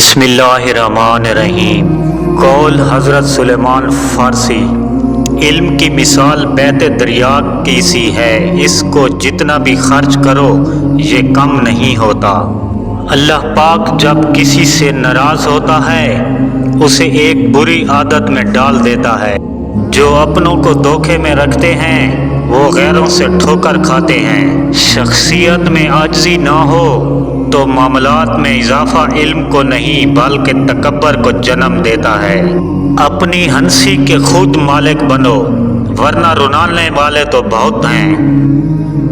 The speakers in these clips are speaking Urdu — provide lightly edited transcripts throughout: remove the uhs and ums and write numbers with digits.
بسم اللہ الرحمن الرحیم۔ قول حضرت سلیمان فارسی۔ علم کی مثال بیت دریا کی سی ہے، اس کو جتنا بھی خرچ کرو یہ کم نہیں ہوتا۔ اللہ پاک جب کسی سے ناراض ہوتا ہے اسے ایک بری عادت میں ڈال دیتا ہے۔ جو اپنوں کو دھوکے میں رکھتے ہیں وہ غیروں سے ٹھوکر کھاتے ہیں۔ شخصیت میں عاجزی نہ ہو تو معاملات میں اضافہ علم کو نہیں بلکہ تکبر کو جنم دیتا ہے۔ اپنی ہنسی کے خود مالک بنو ورنہ رلانے والے تو بہت ہیں۔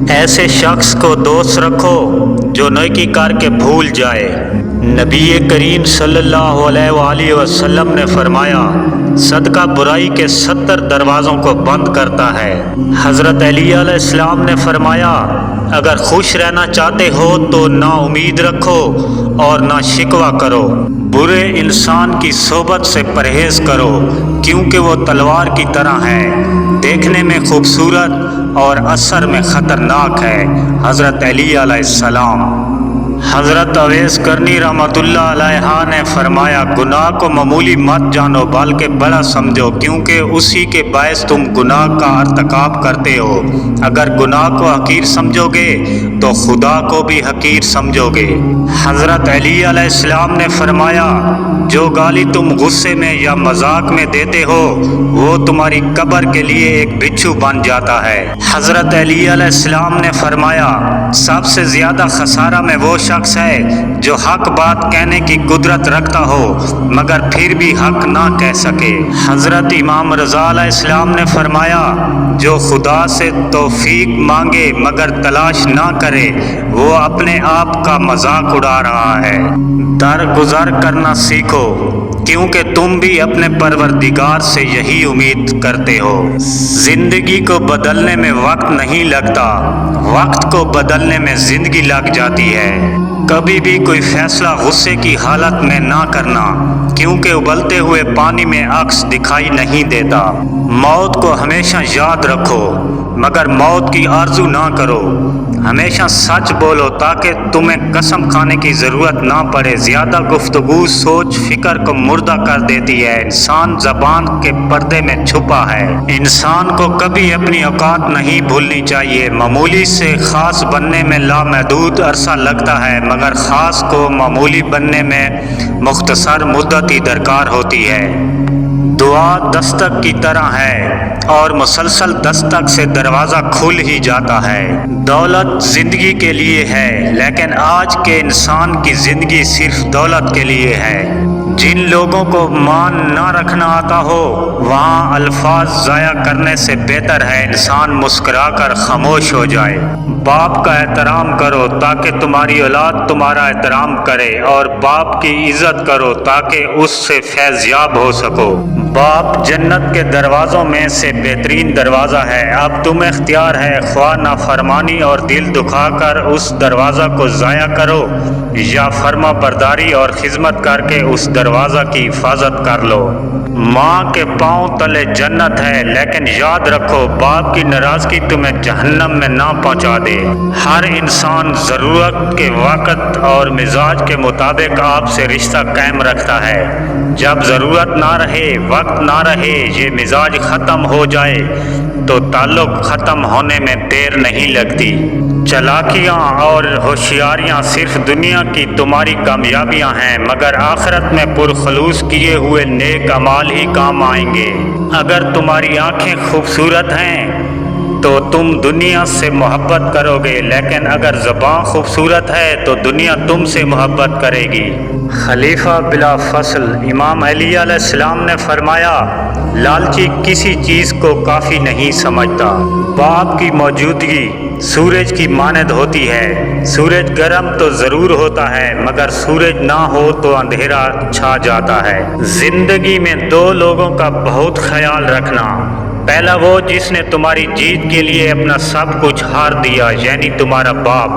ایسے شخص کو دوست رکھو جو نیکی کر کے بھول جائے۔ نبی کریم صلی اللہ علیہ وآلہ وسلم نے فرمایا، صدقہ برائی کے 70 دروازوں کو بند کرتا ہے۔ حضرت علی علیہ السلام نے فرمایا، اگر خوش رہنا چاہتے ہو تو نہ امید رکھو اور نہ شکوہ کرو۔ برے انسان کی صحبت سے پرہیز کرو کیونکہ وہ تلوار کی طرح ہے، دیکھنے میں خوبصورت اور اثر میں خطرناک ہے۔ حضرت علی علیہ السلام۔ حضرت اویس کرنی رحمۃ اللہ علیہ نے فرمایا، گناہ کو معمولی مت جانو بلکہ بڑا سمجھو کیونکہ اسی کے باعث تم گناہ کا ارتکاب کرتے ہو۔ اگر گناہ کو حقیر سمجھو گے تو خدا کو بھی حقیر سمجھو گے۔ حضرت علی علیہ السلام نے فرمایا، جو گالی تم غصے میں یا مذاق میں دیتے ہو وہ تمہاری قبر کے لیے ایک بچھو بن جاتا ہے۔ حضرت علی علیہ السلام نے فرمایا، سب سے زیادہ خسارہ میں وہ شخص ہے جو حق بات کہنے کی قدرت رکھتا ہو مگر پھر بھی حق نہ کہہ سکے۔ حضرت امام رضا علیہ السلام نے فرمایا، جو خدا سے توفیق مانگے مگر تلاش نہ کرے وہ اپنے آپ کا مذاق اڑا رہا ہے۔ درگزر کرنا سیکھو کیونکہ تم بھی اپنے پروردگار سے یہی امید کرتے ہو۔ زندگی کو بدلنے میں وقت نہیں لگتا، وقت کو بدلنے میں زندگی لگ جاتی ہے۔ کبھی بھی کوئی فیصلہ غصے کی حالت میں نہ کرنا کیونکہ ابلتے ہوئے پانی میں عکس دکھائی نہیں دیتا۔ موت کو ہمیشہ یاد رکھو مگر موت کی آرزو نہ کرو۔ ہمیشہ سچ بولو تاکہ تمہیں قسم کھانے کی ضرورت نہ پڑے۔ زیادہ گفتگو سوچ فکر کو مردہ کر دیتی ہے۔ انسان زبان کے پردے میں چھپا ہے۔ انسان کو کبھی اپنی اوقات نہیں بھولنی چاہیے۔ معمولی سے خاص بننے میں لامحدود عرصہ لگتا ہے مگر خاص کو معمولی بننے میں مختصر مدت ہی درکار ہوتی ہے۔ دعا دستک کی طرح ہے اور مسلسل دستک سے دروازہ کھل ہی جاتا ہے۔ دولت زندگی کے لیے ہے لیکن آج کے انسان کی زندگی صرف دولت کے لیے ہے۔ جن لوگوں کو مان نہ رکھنا آتا ہو وہاں الفاظ ضائع کرنے سے بہتر ہے انسان مسکرا کر خاموش ہو جائے۔ باپ کا احترام کرو تاکہ تمہاری اولاد تمہارا احترام کرے اور باپ کی عزت کرو تاکہ اس سے فیض یاب ہو سکو۔ باپ جنت کے دروازوں میں سے بہترین دروازہ ہے۔ اب تم اختیار ہے، خواہ نافرمانی اور دل دکھا کر اس دروازہ کو ضائع کرو یا فرما برداری اور خدمت کر کے اس دروازہ کی حفاظت کر لو۔ ماں کے پاؤں تلے جنت ہے لیکن یاد رکھو باپ کی ناراضگی تمہیں جہنم میں نہ پہنچا دے۔ ہر انسان ضرورت کے وقت اور مزاج کے مطابق آپ سے رشتہ قائم رکھتا ہے۔ جب ضرورت نہ رہے وقت نہ رہے یہ مزاج ختم ہو جائے تو تعلق ختم ہونے میں دیر نہیں لگتی۔ چالاکیاں اور ہوشیاریاں صرف دنیا کی تمہاری کامیابیاں ہیں مگر آخرت میں پرخلوص کیے ہوئے نیک اعمال ہی کام آئیں گے۔ اگر تمہاری آنکھیں خوبصورت ہیں تو تم دنیا سے محبت کرو گے لیکن اگر زبان خوبصورت ہے تو دنیا تم سے محبت کرے گی۔ خلیفہ بلا فصل امام علی علیہ السلام نے فرمایا، لالچی کسی چیز کو کافی نہیں سمجھتا۔ باپ کی موجودگی سورج کی مانند ہوتی ہے۔ سورج گرم تو ضرور ہوتا ہے مگر سورج نہ ہو تو اندھیرا چھا جاتا ہے۔ زندگی میں دو لوگوں کا بہت خیال رکھنا، پہلا وہ جس نے تمہاری جیت کے لیے اپنا سب کچھ ہار دیا یعنی تمہارا باپ،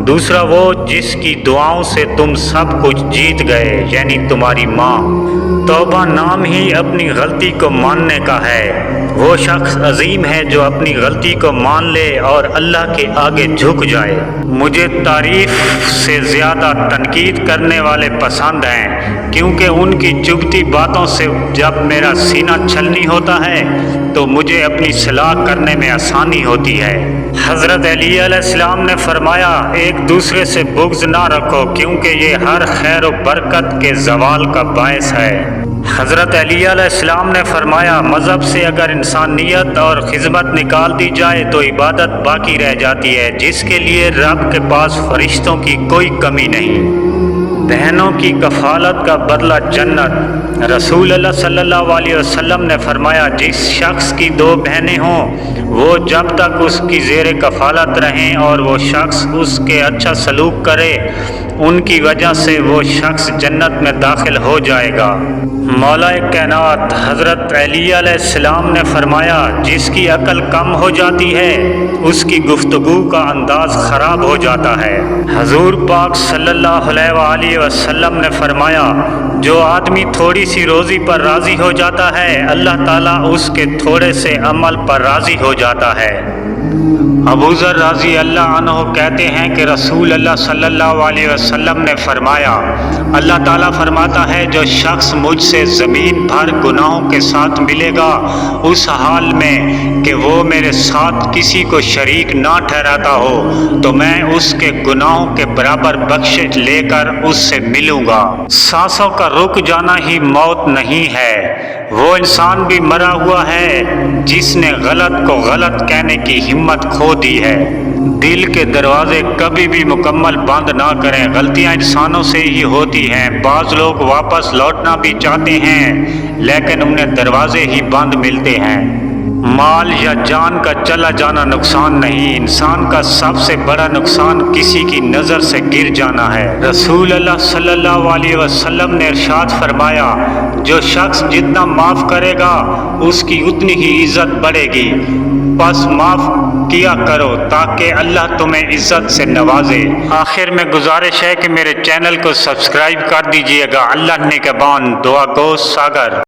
دوسرا وہ جس کی دعاؤں سے تم سب کچھ جیت گئے یعنی تمہاری ماں۔ توبہ نام ہی اپنی غلطی کو ماننے کا ہے وہ شخص عظیم ہے جو اپنی غلطی کو مان لے اور اللہ کے آگے جھک جائے۔ مجھے تعریف سے زیادہ تنقید کرنے والے پسند ہیں، کیونکہ ان کی چبھتی باتوں سے جب میرا سینہ چھلنی ہوتا ہے تو مجھے اپنی اصلاح کرنے میں آسانی ہوتی ہے۔ حضرت علی علیہ السلام نے فرمایا، ایک دوسرے سے بغض نہ رکھو کیونکہ یہ ہر خیر و برکت کے زوال کا باعث ہے۔ حضرت علی علیہ السلام نے فرمایا، مذہب سے اگر انسانیت اور خدمت نکال دی جائے تو عبادت باقی رہ جاتی ہے، جس کے لیے رب کے پاس فرشتوں کی کوئی کمی نہیں۔ بہنوں کی کفالت کا بدلہ جنت۔ رسول اللہ صلی اللہ علیہ وسلم نے فرمایا، جس شخص کی 2 بہنیں ہوں وہ جب تک اس کی زیر کفالت رہیں اور وہ شخص اس کے اچھا سلوک کرے، ان کی وجہ سے وہ شخص جنت میں داخل ہو جائے گا۔ مولا کائنات حضرت علی علیہ السلام نے فرمایا، جس کی عقل کم ہو جاتی ہے اس کی گفتگو کا انداز خراب ہو جاتا ہے۔ حضور پاک صلی اللہ علیہ وآلہ وسلم نے فرمایا، جو آدمی تھوڑی سی روزی پر راضی ہو جاتا ہے اللہ تعالیٰ اس کے تھوڑے سے عمل پر راضی ہو جاتا ہے۔ ابو ذر رضی اللہ عنہ کہتے ہیں کہ رسول اللہ صلی اللہ علیہ وسلم نے فرمایا، اللہ تعالیٰ فرماتا ہے، جو شخص مجھ سے زمین بھر گناہوں کے ساتھ ملے گا اس حال میں کہ وہ میرے ساتھ کسی کو شریک نہ ٹھہراتا ہو تو میں اس کے گناہوں کے برابر بخشش لے کر اس سے ملوں گا۔ سانسوں کا رک جانا ہی موت نہیں ہے، وہ انسان بھی مرا ہوا ہے جس نے غلط کو غلط کہنے کی ہمت کھو دی ہے۔ دل کے دروازے کبھی بھی مکمل بند نہ کریں، غلطیاں انسانوں سے ہی ہوتی ہیں۔ بعض لوگ واپس لوٹنا بھی چاہتے ہیں لیکن انہیں دروازے ہی بند ملتے ہیں۔ مال یا جان کا چلا جانا نقصان نہیں، انسان کا سب سے بڑا نقصان کسی کی نظر سے گر جانا ہے۔ رسول اللہ صلی اللہ علیہ وسلم نے ارشاد فرمایا، جو شخص جتنا معاف کرے گا اس کی اتنی ہی عزت بڑھے گی، بس معاف کیا کرو تاکہ اللہ تمہیں عزت سے نوازے۔ آخر میں گزارش ہے کہ میرے چینل کو سبسکرائب کر دیجئے گا۔ اللہ نگہبان۔ دعا گو ساگر۔